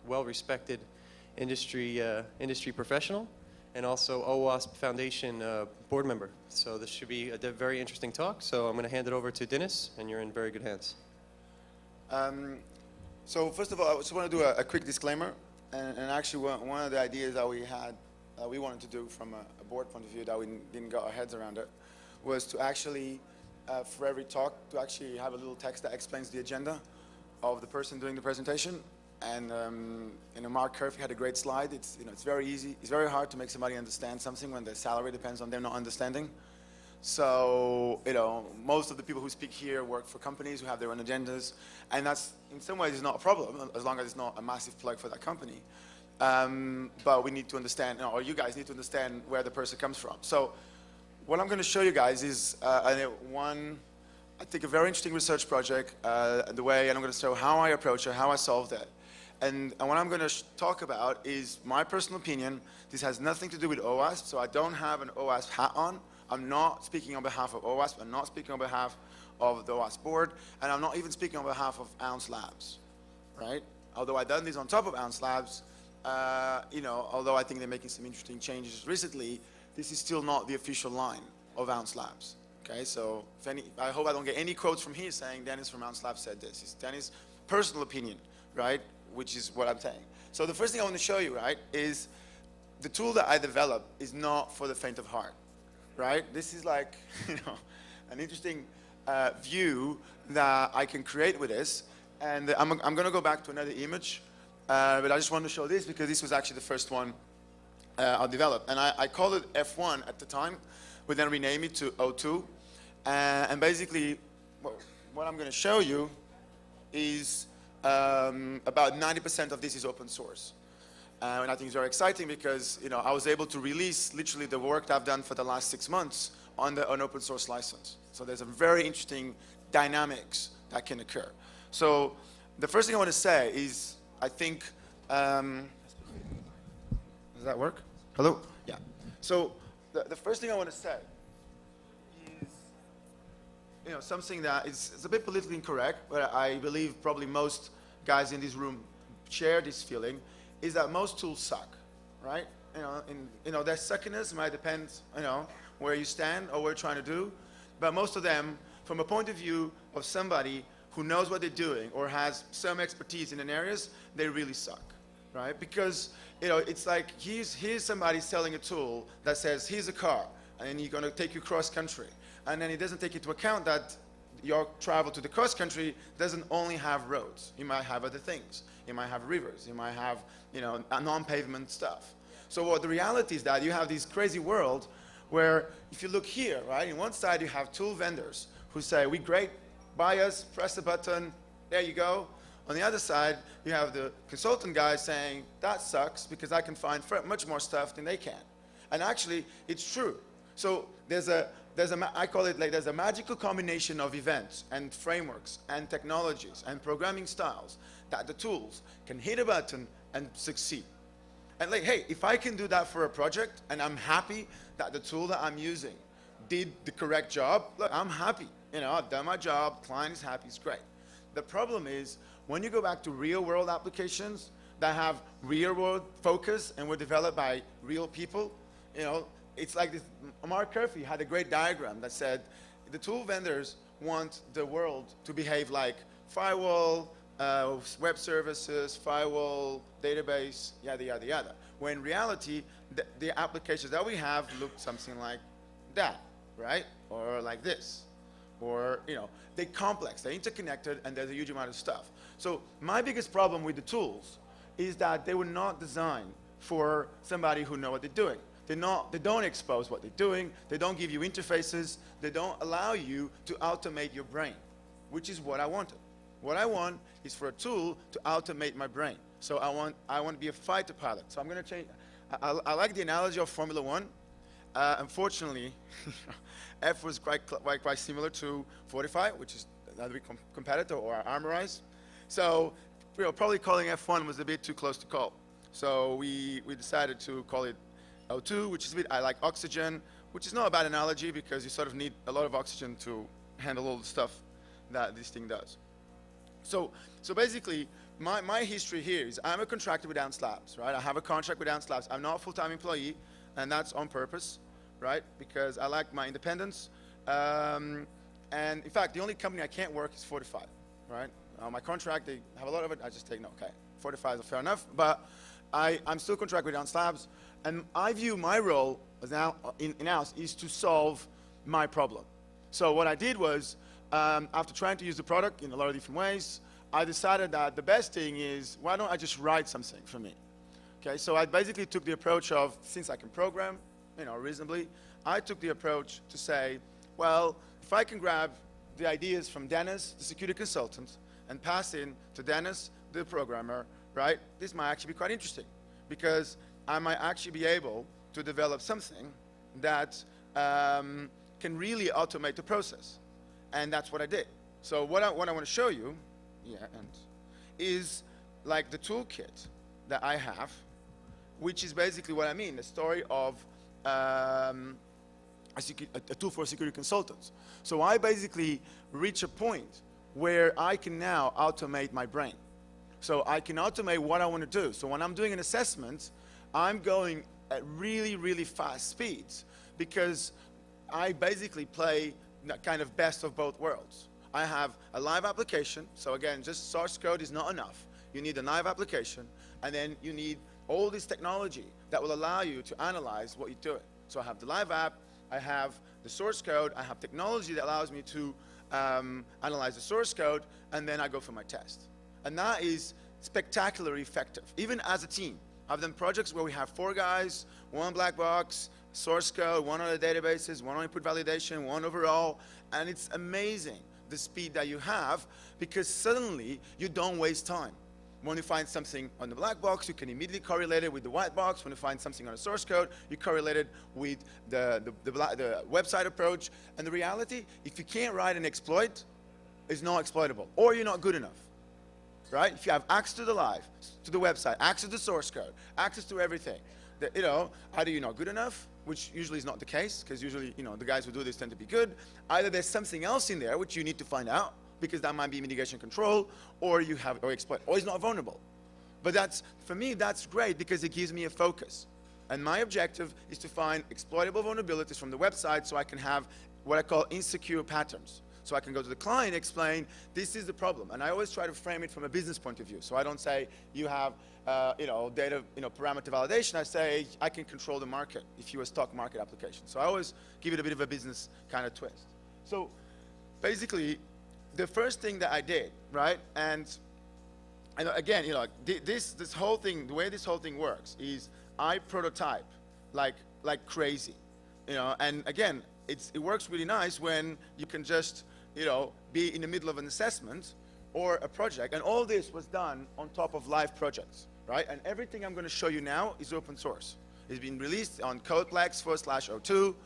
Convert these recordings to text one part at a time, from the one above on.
well-respected industry professional, and also Owasp Foundation board member. So this should be a very interesting talk. So I'm going to hand it over to Dinis, and you're in very good hands. So first of all, I just want to do a quick disclaimer. And actually, one of the ideas that we had, we wanted to do from a board point of view that we didn't get our heads around it, was to actually, for every talk, to actually have a little text that explains the agenda of the person doing the presentation. And Mark Curfew had a great slide. It's very easy. It's very hard to make somebody understand something when their salary depends on them not understanding. So most of the people who speak here work for companies who have their own agendas, and that's in some ways is not a problem as long as it's not a massive plug for that company. But we need to understand, or you guys need to understand where the person comes from. So what I'm going to show you guys is I think a very interesting research project. And I'm going to show how I approach it, how I solved it. And what I'm going to talk about is my personal opinion. This has nothing to do with OWASP, so I don't have an OWASP hat on. I'm not speaking on behalf of OWASP. I'm not speaking on behalf of the OWASP board, and I'm not even speaking on behalf of Ounce Labs, right? Although I've done this on top of Ounce Labs, although I think they're making some interesting changes recently, this is still not the official line of Ounce Labs. Okay, so I hope I don't get any quotes from here saying Dinis from Ounce Labs said this. It's Dinis' personal opinion, right? Which is what I'm saying. So the first thing I want to show you, right, is the tool that I developed is not for the faint of heart. Right? This is like, an interesting view that I can create with this. And I'm going to go back to another image, but I just wanted to show this because this was actually the first one I developed. And I called it F1 at the time, but then renamed it to O2. And basically, what I'm going to show you is about 90% of this is open source. And I think it's very exciting because I was able to release literally the work that I've done for the last 6 months on an open source license. So there's a very interesting dynamics that can occur. So the first thing I want to say is I think, does that work? Hello? Yeah. So the first thing I want to say is something that is a bit politically incorrect, but I believe probably most guys in this room share this feeling, is that most tools suck, right? Their suckiness might depend, where you stand or what you're trying to do, but most of them, from a point of view of somebody who knows what they're doing or has some expertise in an areas, they really suck, right? Because, it's like here's somebody selling a tool that says, here's a car, and you're going to take you cross country, and then it doesn't take into account that your travel to the cross country doesn't only have roads. You might have other things. You might have rivers. You might have, non-pavement stuff. So what the reality is that you have this crazy world where if you look here, right, in one side you have tool vendors who say, we great, buy us, press a button, there you go. On the other side, you have the consultant guy saying, that sucks because I can find much more stuff than they can. And actually, it's true. So I call it like there's a magical combination of events and frameworks and technologies and programming styles that the tools can hit a button and succeed. And like, hey, if I can do that for a project and I'm happy that the tool that I'm using did the correct job, look, I'm happy. I've done my job, client is happy, it's great. The problem is when you go back to real world applications that have real world focus and were developed by real people, it's like this. Mark Curfew had a great diagram that said the tool vendors want the world to behave like firewall, web services, firewall, database, yada, yada, yada. When in reality, the applications that we have look something like that, right? Or like this. Or, they're complex, they're interconnected, and there's a huge amount of stuff. So my biggest problem with the tools is that they were not designed for somebody who knows what they're doing. They don't expose what they're doing. They don't give you interfaces. They don't allow you to automate your brain, which is what I wanted. What I want is for a tool to automate my brain. So I want to be a fighter pilot. So I'm going to change. I like the analogy of Formula One. Unfortunately, F was quite similar to 45, which is another competitor or Armorize. So probably calling F1 was a bit too close to call. So we decided to call it O2, which is a bit, I like oxygen, which is not a bad analogy because you sort of need a lot of oxygen to handle all the stuff that this thing does. So basically, my history here is I'm a contractor with Owasp Labs, right? I have a contract with Owasp Labs. I'm not a full-time employee, and that's on purpose, right? Because I like my independence. And in fact, the only company I can't work is 45, right? On my contract, they have a lot of it. I just take no, okay. 45 is fair enough, but I'm still contracted with Owasp Labs, and I view my role as now in Owasp is to solve my problem. So what I did was, after trying to use the product in a lot of different ways, I decided that the best thing is, why don't I just write something for me? Okay, so I basically took the approach of, since I can program, reasonably, I took the approach to say, well, if I can grab the ideas from Dinis, the security consultant, and pass in to Dinis, the programmer, right, this might actually be quite interesting, because I might actually be able to develop something that can really automate the process. And that's what I did. So what I want to show you, is like the toolkit that I have, which is basically what I mean, the story of a tool for security consultants. So I basically reach a point where I can now automate my brain. So I can automate what I want to do. So when I'm doing an assessment, I'm going at really, really fast speeds, because I basically play kind of best of both worlds. I have a live application, so again, just source code is not enough. You need a live application, and then you need all this technology that will allow you to analyze what you're doing. So I have the live app, I have the source code, I have technology that allows me to analyze the source code, and then I go for my test. And that is spectacularly effective, even as a team. I've done projects where we have 4 guys, 1 black box, source code, 1 on the databases, 1 on input validation, 1 overall, and it's amazing the speed that you have, because suddenly you don't waste time. When you find something on the black box, you can immediately correlate it with the white box. When you find something on the source code, you correlate it with the website approach. And the reality, if you can't write an exploit, it's not exploitable, or you're not good enough. Right? If you have access to the live, to the website, access to the source code, access to everything, either you're not good enough, which usually is not the case, because usually, the guys who do this tend to be good. Either there's something else in there which you need to find out, because that might be mitigation control, or you have, or exploit, or it's not vulnerable. But that's, for me, that's great, because it gives me a focus. And my objective is to find exploitable vulnerabilities from the website, so I can have what I call insecure patterns. So I can go to the client and explain, this is the problem. And I always try to frame it from a business point of view. So I don't say, you have data, parameter validation. I say, I can control the market if you're a stock market application. So I always give it a bit of a business kind of twist. So basically, the first thing that I did, right, and again, this whole thing, the way this whole thing works is I prototype like crazy, and again, it works really nice when you can just, be in the middle of an assessment or a project, and all this was done on top of live projects, right? And everything I'm going to show you now is open source. It's been released on Codeplex/02.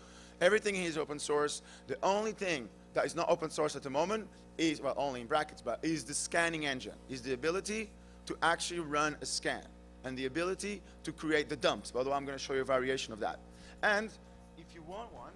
Everything here is open source. The only thing that is not open source at the moment is, well, only in brackets, but is the scanning engine, is the ability to actually run a scan, and the ability to create the dumps, although I'm going to show you a variation of that. And if you want one,